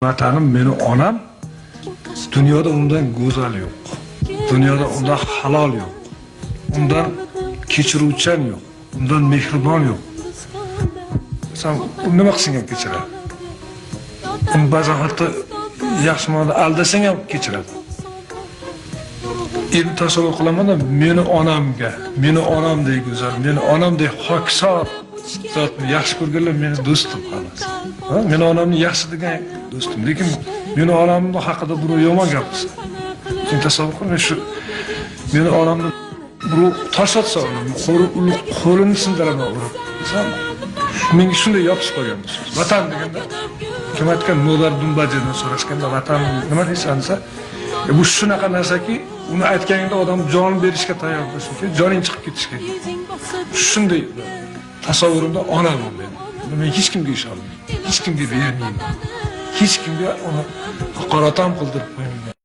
Vatanim meni onam, dunyoda undan go'zal yo'q. Dunyoda undan halol yo'q. Undan kechiruvchan yo'q. Undan mehribon yo'q. Sen nima qilsang ham kechiradi. Uni ba'zan hatto yaxshi ma'noda aldasang ham kechiradi. Endi tasavvur qilaman-da, meni onamga, meni onamdek go'zal, meni onamdek hokisor zotni yaxshi ko'rganlar meni do'stim xolos. Meni onamni yaxshi degan do'stim, lekin meni onamning haqida birov yomon gapirsa, sen tasavvur qil, shu meni onamni birov tosh otsa, qo'lini sindiradi urib. Menga shunday yopishib qolgan bu so'z. Vatan deganda kim aytgan No'lar Dumbajedan so'rashganda vatan nima deysan desa, bu shunaqa narsaki, uni aytganingda odam jon berishga tayyor bo'lsin, joning chiqib ketishga. Shunday tasavvurimda onam men. Men hech kimga ishonmayman. Hech kimga bermayman. Hech kimga uni haqorat ham qildirib qo'ymayman.